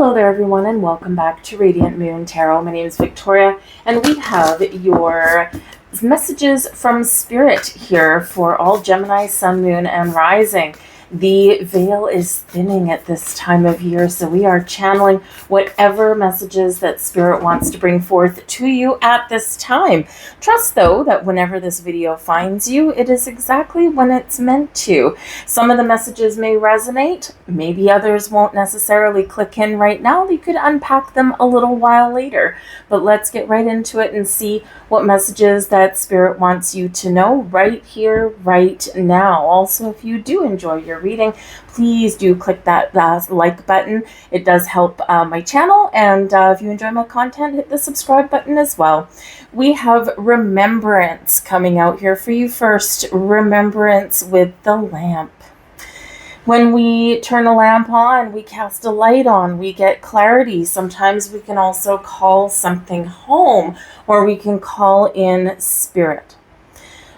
Hello there everyone, and welcome back to Radiant Moon Tarot. My name is Victoria, and we have your messages from Spirit here for all Gemini, Sun, Moon, and Rising. The veil is thinning at this time of year, so we are channeling whatever messages that Spirit wants to bring forth to you at this time. Trust, though, that whenever this video finds you, it is exactly when it's meant to. Some of the messages may resonate, maybe others won't necessarily click in right now. You could unpack them a little while later. But let's get right into it and see what messages that Spirit wants you to know right here, right now. Also, if you do enjoy your reading, please do click that like button. It does help my channel, and if you enjoy my content, hit the subscribe button as well. We have remembrance coming out here for you first. Remembrance with the lamp. When we turn a lamp on, we cast a light on, we get clarity. Sometimes we can also call something home, or we can call in spirit.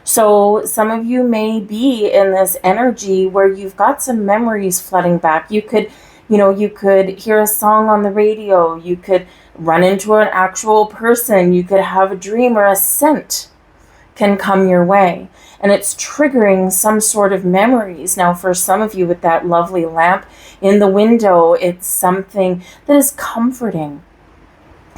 So some of you may be in this energy where you've got some memories flooding back. You could hear a song on the radio. You could run into an actual person. You could have a dream, or a scent can come your way. And it's triggering some sort of memories. Now, for some of you with that lovely lamp in the window, it's something that is comforting.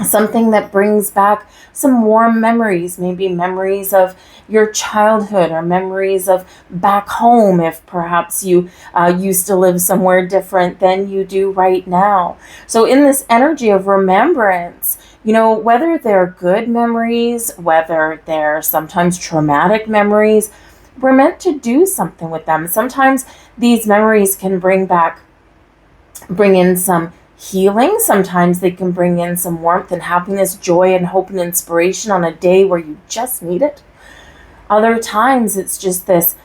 Something that brings back some warm memories, maybe memories of your childhood, or memories of back home if perhaps you used to live somewhere different than you do right now. So in this energy of remembrance, whether they're good memories, whether they're sometimes traumatic memories, we're meant to do something with them. Sometimes these memories can bring in some healing. Sometimes they can bring in some warmth and happiness, joy and hope and inspiration on a day where you just need it. Other times it's just this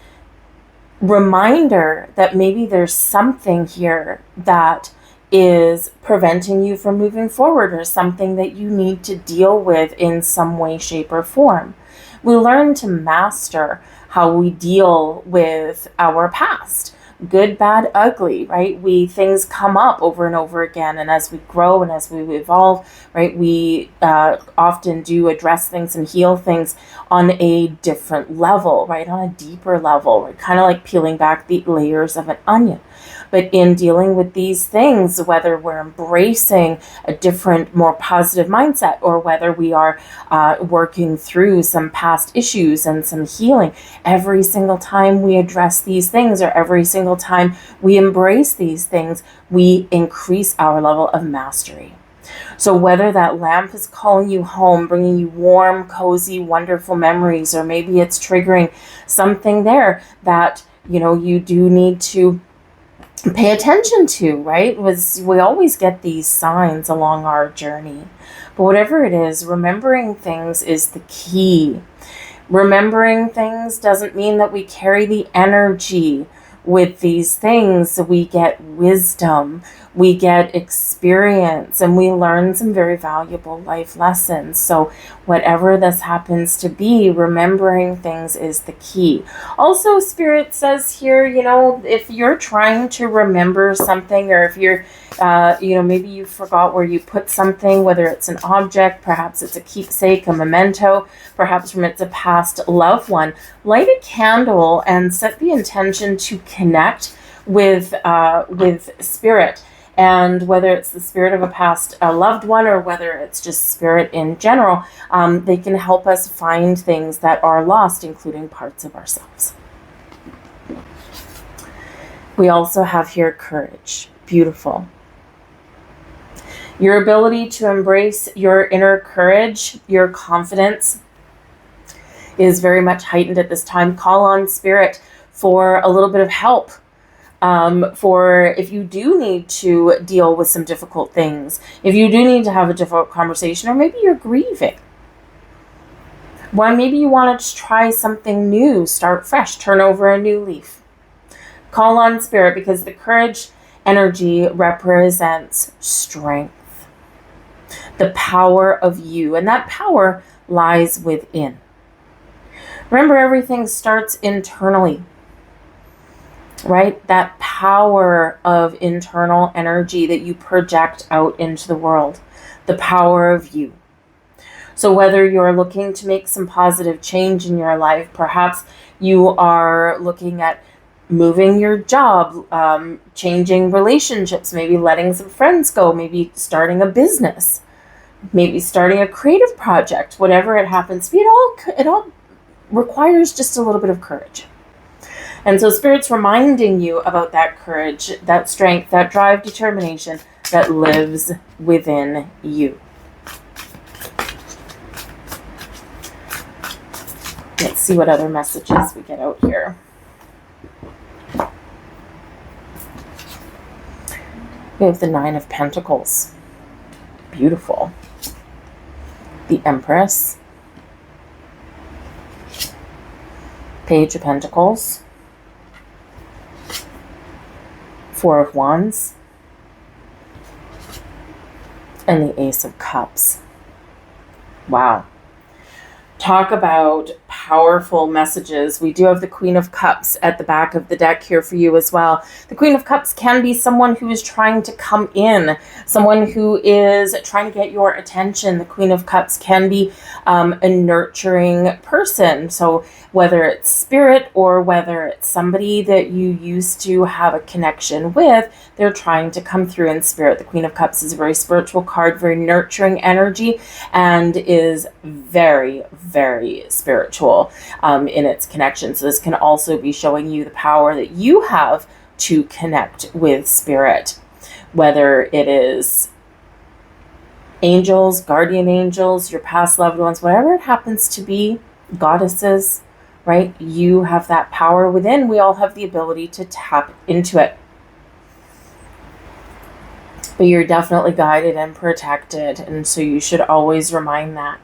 reminder that maybe there's something here that is preventing you from moving forward, or something that you need to deal with in some way, shape, or form. We learn to master how we deal with our past. Good, bad, ugly, right? Things come up over and over again, and as we grow and as we evolve, right, we often do address things and heal things on a different level, right, on a deeper level. We're kind of like peeling back the layers of an onion. But in dealing with these things, whether we're embracing a different, more positive mindset, or whether we are working through some past issues and some healing, every single time we address these things, or every single time we embrace these things, we increase our level of mastery. So whether that lamp is calling you home, bringing you warm, cozy, wonderful memories, or maybe it's triggering something there that, you do need to pay attention to, right? We always get these signs along our journey. But whatever it is, remembering things is the key. Remembering things doesn't mean that we carry the energy with these things. We get wisdom, we get experience, and we learn some very valuable life lessons. So whatever this happens to be, remembering things is the key. Also, Spirit says here, if you're trying to remember something, or if you're maybe you forgot where you put something, whether it's an object, perhaps it's a keepsake, a memento, perhaps from it's a past loved one, light a candle and set the intention to connect with Spirit. And whether it's the spirit of a past loved one, or whether it's just spirit in general, they can help us find things that are lost, including parts of ourselves. We also have here courage. Beautiful. Your ability to embrace your inner courage, your confidence, is very much heightened at this time. Call on Spirit for a little bit of help. For if you do need to deal with some difficult things, if you do need to have a difficult conversation, or maybe you're grieving. Why, maybe you want to try something new, start fresh, turn over a new leaf. Call on Spirit, because the courage energy represents strength, the power of you, and that power lies within. Remember, everything starts internally. Right? That power power of internal energy that you project out into the world, the power of you. So whether you're looking to make some positive change in your life, perhaps you are looking at moving your job, changing relationships, maybe letting some friends go, maybe starting a business, maybe starting a creative project, whatever it happens to be, it all requires just a little bit of courage. And so Spirit's reminding you about that courage, that strength, that drive, determination that lives within you. Let's see what other messages we get out here. We have the Nine of Pentacles. Beautiful. The Empress. Page of Pentacles. Four of Wands. And the Ace of Cups. Wow. Talk about powerful messages. We do have the Queen of Cups at the back of the deck here for you as well. The Queen of Cups can be someone who is trying to come in, someone who is trying to get your attention. The Queen of Cups can be a nurturing person. So whether it's spirit or whether it's somebody that you used to have a connection with, they're trying to come through in spirit. The Queen of Cups is a very spiritual card, very nurturing energy, and is very, very spiritual in its connection. So this can also be showing you the power that you have to connect with spirit, whether it is angels, guardian angels, your past loved ones, whatever it happens to be, goddesses, right? You have that power within. We all have the ability to tap into it. But you're definitely guided and protected, and so you should always remind that.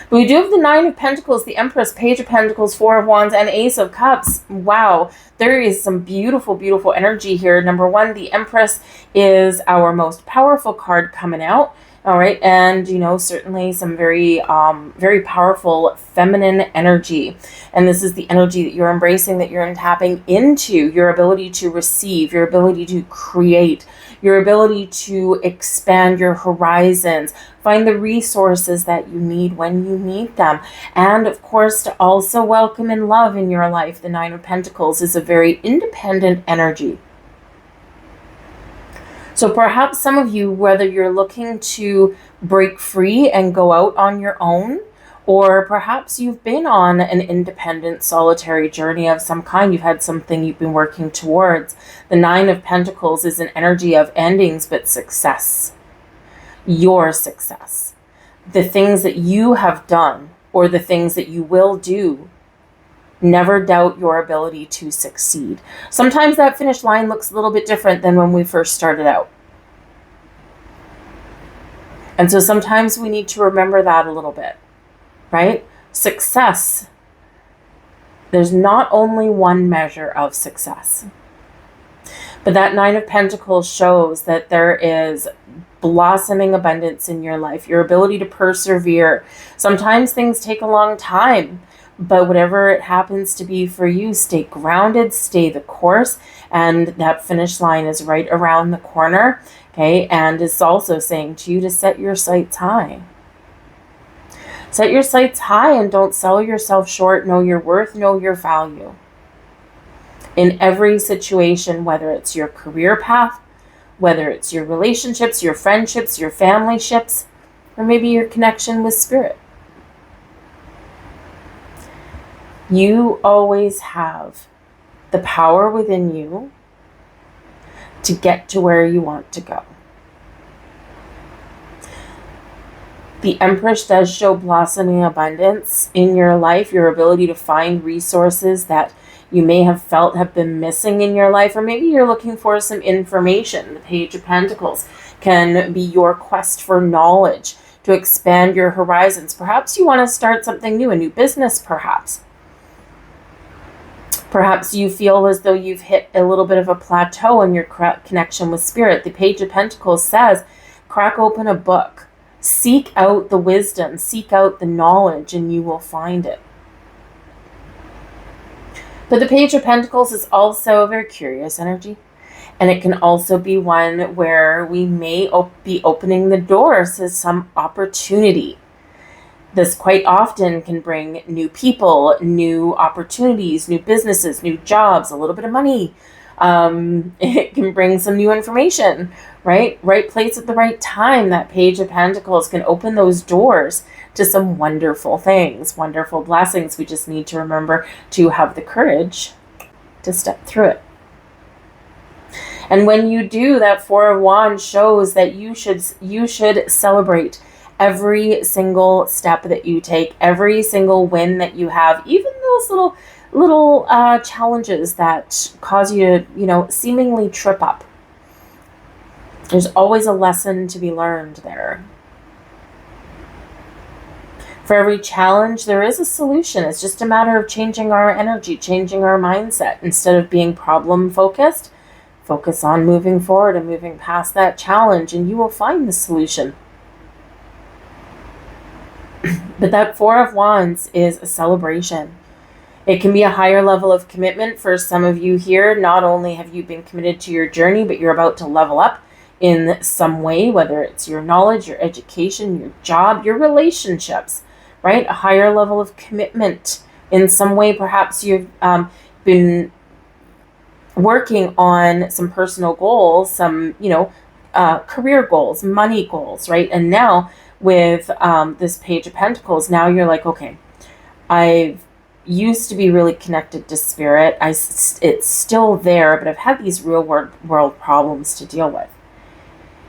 But we do have the Nine of Pentacles, the Empress, Page of Pentacles, Four of Wands, and Ace of Cups. Wow, there is some beautiful, beautiful energy here. Number one, the Empress is our most powerful card coming out. All right, and certainly some very, very powerful feminine energy. And this is the energy that you're embracing, that you're tapping into, your ability to receive, your ability to create, your ability to expand your horizons, find the resources that you need when you need them. And of course, to also welcome and love in your life. The Nine of Pentacles is a very independent energy. So perhaps some of you, whether you're looking to break free and go out on your own, or perhaps you've been on an independent, solitary journey of some kind, you've had something you've been working towards. The Nine of Pentacles is an energy of endings, but success. Your success. The things that you have done, or the things that you will do. Never doubt your ability to succeed. Sometimes that finish line looks a little bit different than when we first started out. And so sometimes we need to remember that a little bit, right? Success. There's not only one measure of success. But that Nine of Pentacles shows that there is blossoming abundance in your life, your ability to persevere. Sometimes things take a long time. But whatever it happens to be for you, stay grounded, stay the course, and that finish line is right around the corner, okay? And it's also saying to you to set your sights high. Set your sights high and don't sell yourself short. Know your worth, know your value. In every situation, whether it's your career path, whether it's your relationships, your friendships, your family ships, or maybe your connection with spirit. You always have the power within you to get to where you want to go. The Empress does show blossoming abundance in your life, your ability to find resources that you may have felt have been missing in your life, or maybe you're looking for some information. The Page of Pentacles can be your quest for knowledge to expand your horizons. Perhaps you want to start something new, a new business perhaps. Perhaps you feel as though you've hit a little bit of a plateau in your connection with spirit. The Page of Pentacles says, crack open a book. Seek out the wisdom. Seek out the knowledge, and you will find it. But the Page of Pentacles is also a very curious energy. And it can also be one where we may be opening the doors to some opportunity. This quite often can bring new people, new opportunities, new businesses, new jobs, a little bit of money. It can bring some new information, right? Right place at the right time. That Page of Pentacles can open those doors to some wonderful things, wonderful blessings. We just need to remember to have the courage to step through it. And when you do, that Four of Wands shows that you should celebrate every single step that you take, every single win that you have, even those little challenges that cause you to, seemingly trip up. There's always a lesson to be learned there. For every challenge, there is a solution. It's just a matter of changing our energy, changing our mindset. Instead of being problem focused, focus on moving forward and moving past that challenge, and you will find the solution. But that Four of Wands is a celebration. It can be a higher level of commitment for some of you here. Not only have you been committed to your journey, but you're about to level up in some way, whether it's your knowledge, your education, your job, your relationships, right? A higher level of commitment in some way. Perhaps you've been working on some personal goals, some, career goals, money goals, right? And now with this Page of Pentacles, now you're like, okay, I've used to be really connected to spirit. It's still there, but I've had these real world problems to deal with.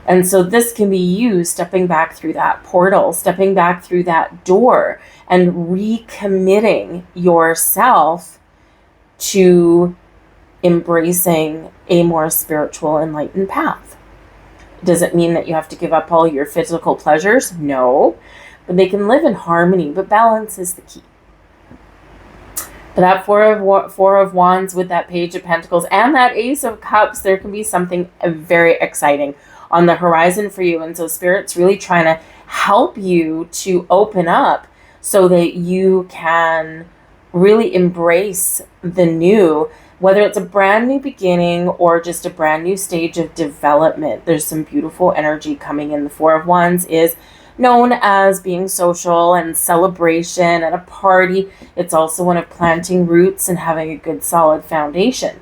And so this can be you stepping back through that portal, stepping back through that door, and recommitting yourself to embracing a more spiritual, enlightened path. Does it mean that you have to give up all your physical pleasures? No, but they can live in harmony, but balance is the key. But that Four of Wands with that Page of Pentacles and that Ace of Cups, there can be something very exciting on the horizon for you. And so Spirit's really trying to help you to open up so that you can really embrace the new, whether it's a brand new beginning or just a brand new stage of development. There's some beautiful energy coming in. The Four of Wands is known as being social and celebration at a party. It's also one of planting roots and having a good solid foundation.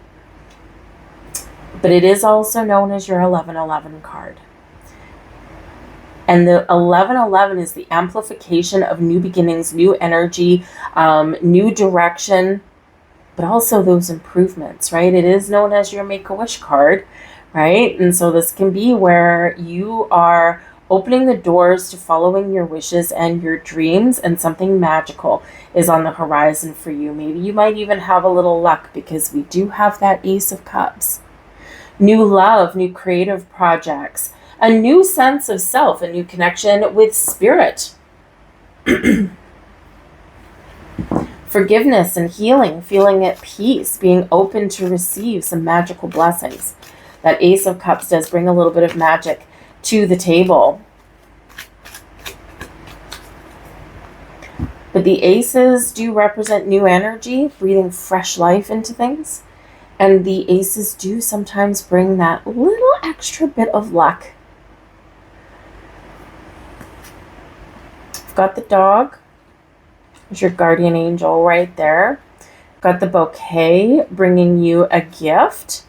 But it is also known as your 1111 card. And the 1111 is the amplification of new beginnings, new energy, new direction, but also those improvements, right? It is known as your Make-A-Wish card, right? And so this can be where you are opening the doors to following your wishes and your dreams, and something magical is on the horizon for you. Maybe you might even have a little luck, because we do have that Ace of Cups. New love, new creative projects, a new sense of self, a new connection with spirit. Forgiveness and healing, feeling at peace, being open to receive some magical blessings. That Ace of Cups does bring a little bit of magic to the table. But the aces do represent new energy, breathing fresh life into things. And the aces do sometimes bring that little extra bit of luck. I've got the dog. There's your guardian angel right there. Got the bouquet bringing you a gift.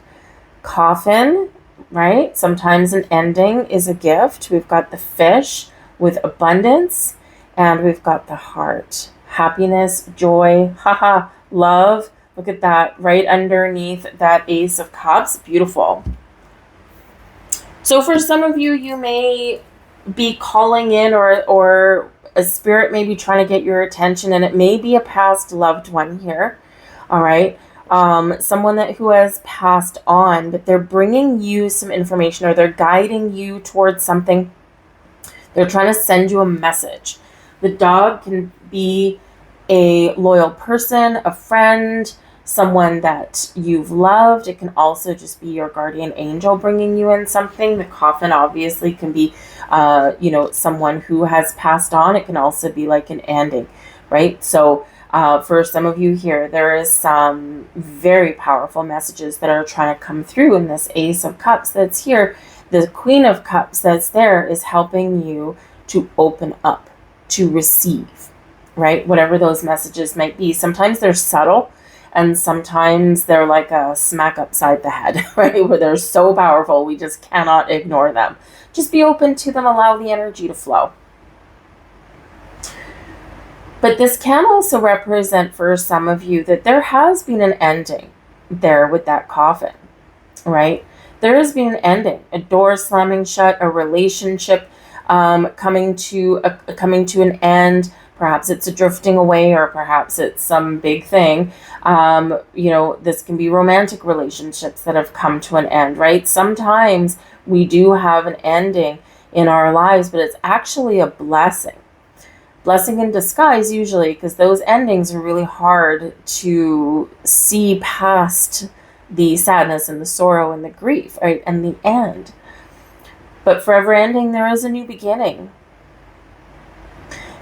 Coffin, right? Sometimes an ending is a gift. We've got the fish with abundance, and we've got the heart. Happiness, joy, haha, love. Look at that right underneath that Ace of Cups. Beautiful. So for some of you, you may be calling in, or a spirit may be trying to get your attention, and it may be a past loved one here. All right. Someone who has passed on, but they're bringing you some information, or they're guiding you towards something. They're trying to send you a message. The dog can be a loyal person, a friend, someone that you've loved. It can also just be your guardian angel bringing you in something. The coffin obviously can be, someone who has passed on. It can also be like an ending, right? So For some of you here, there is some very powerful messages that are trying to come through in this Ace of Cups that's here. The Queen of Cups that's there is helping you to open up, to receive, right? Whatever those messages might be. Sometimes they're subtle, and sometimes they're like a smack upside the head, right? Where they're so powerful, we just cannot ignore them. Just be open to them, allow the energy to flow. But this can also represent for some of you that there has been an ending there with that coffin, right? There has been an ending, a door slamming shut, a relationship coming to an end. Perhaps it's a drifting away, or perhaps it's some big thing. This can be romantic relationships that have come to an end, right? Sometimes we do have an ending in our lives, but it's actually a blessing. Blessing in disguise, usually, because those endings are really hard to see past the sadness and the sorrow and the grief, right? And the end. But for every ending, there is a new beginning.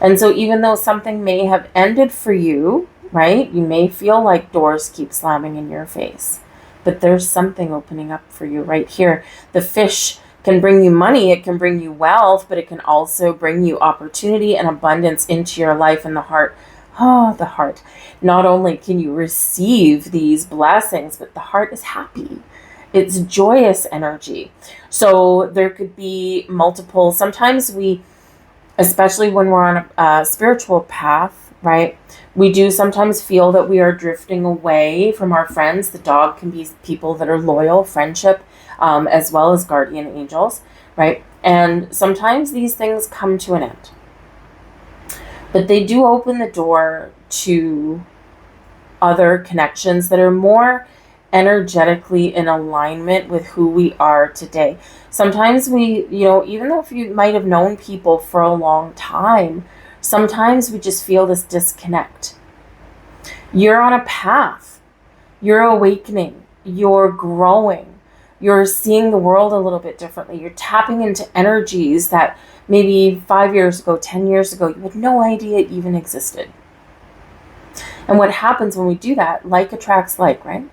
And so even though something may have ended for you, right? You may feel like doors keep slamming in your face, but there's something opening up for you right here. The fish can bring you money, it can bring you wealth, but it can also bring you opportunity and abundance into your life and the heart. Oh, the heart. Not only can you receive these blessings, but the heart is happy. It's joyous energy. So there could be multiple, sometimes we, especially when we're on a spiritual path, right? We do sometimes feel that we are drifting away from our friends. The dog can be people that are loyal, friendship, as well as guardian angels, right? And sometimes these things come to an end. But they do open the door to other connections that are more energetically in alignment with who we are today. Sometimes we, even though if you might have known people for a long time, sometimes we just feel this disconnect. You're on a path. You're awakening. You're growing. You're seeing the world a little bit differently. You're tapping into energies that maybe 5 years ago, 10 years ago, you had no idea even existed. And what happens when we do that, like attracts like, right?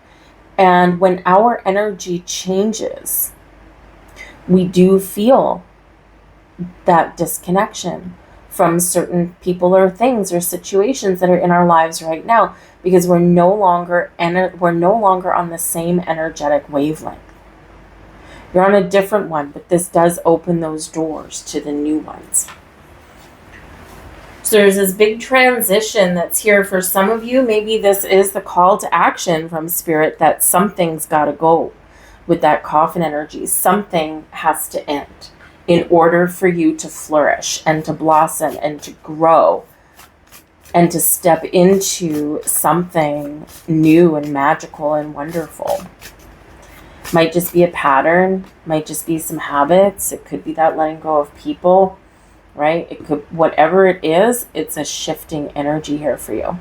And when our energy changes, we do feel that disconnection from certain people or things or situations that are in our lives right now, because we're no longer on the same energetic wavelength. You're on a different one, but this does open those doors to the new ones. So there's this big transition that's here for some of you. Maybe this is the call to action from Spirit that something's got to go with that coffin energy. Something has to end in order for you to flourish and to blossom and to grow and to step into something new and magical and wonderful. Might just be a pattern, might just be some habits. It could be that letting go of people, right? It could, whatever it is, it's a shifting energy here for you.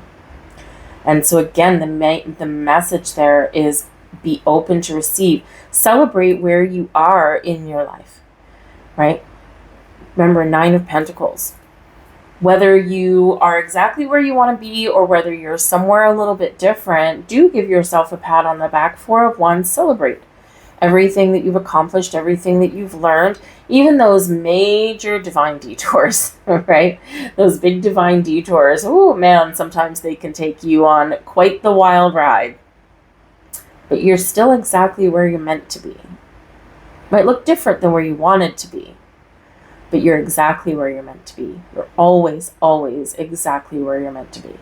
And so again, the message there is be open to receive. Celebrate where you are in your life, right? Remember, 9 of Pentacles. Whether you are exactly where you want to be or whether you're somewhere a little bit different, do give yourself a pat on the back. 4 of Wands, celebrate everything that you've accomplished, everything that you've learned, even those major divine detours, right? Those big divine detours. Oh man, sometimes they can take you on quite the wild ride. But you're still exactly where you're meant to be. Might look different than where you wanted to be, but you're exactly where you're meant to be. You're always, always exactly where you're meant to be.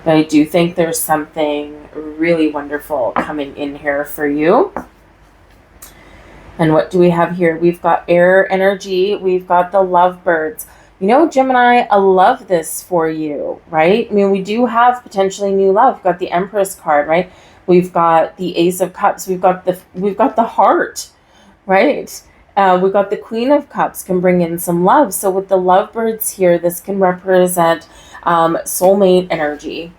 But I do think there's something really wonderful coming in here for you. And what do we have here? We've got air energy. We've got the lovebirds. Gemini, I love this for you, right? I mean, we do have potentially new love. We've got the Empress card, right? We've got the Ace of Cups. We've got the heart, right? We've got the Queen of Cups can bring in some love. So with the lovebirds here, this can represent soulmate energy.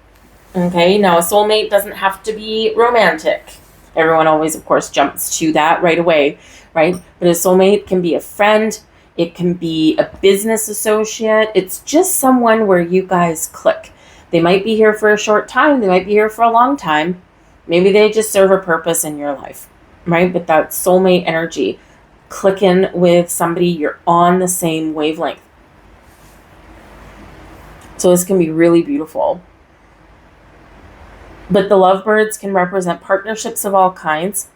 Okay, now a soulmate doesn't have to be romantic. Everyone always, of course, jumps to that right away, right? But a soulmate can be a friend. It can be a business associate. It's just someone where you guys click. They might be here for a short time. They might be here for a long time. Maybe they just serve a purpose in your life, right? But that soulmate energy, click in with somebody, you're on the same wavelength. So this can be really beautiful. But the lovebirds can represent partnerships of all kinds,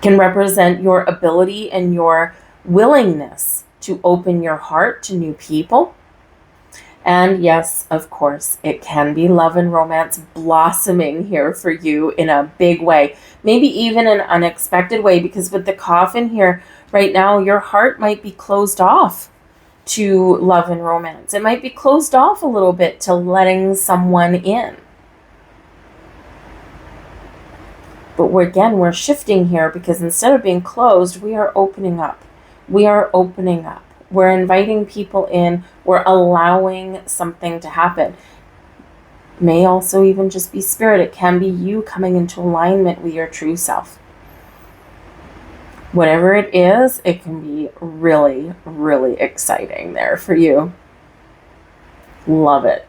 can represent your ability and your willingness to open your heart to new people. And yes, of course, it can be love and romance blossoming here for you in a big way, maybe even an unexpected way, because with the coffin here right now, your heart might be closed off to love and romance. It might be closed off a little bit to letting someone in. But we're shifting here, because instead of being closed, we are opening up. We are opening up. We're inviting people in. We're allowing something to happen. May also even just be spirit. It can be you coming into alignment with your true self. Whatever it is, it can be really, really exciting there for you. Love it.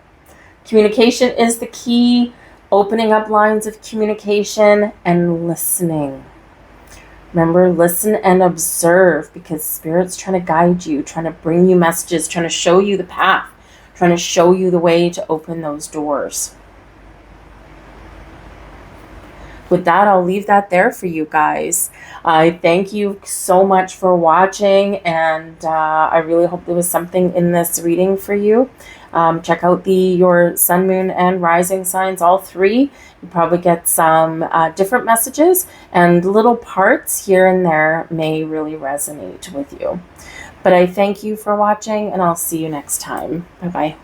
Communication is the key. Opening up lines of communication and listening. Remember, listen and observe, because Spirit's trying to guide you, trying to bring you messages, trying to show you the path, trying to show you the way to open those doors. With that, I'll leave that there for you guys. I thank you so much for watching, and I really hope there was something in this reading for you. Check out your sun, moon, and rising signs, all three. You probably get some different messages, and little parts here and there may really resonate with you. But I thank you for watching, and I'll see you next time. Bye-bye.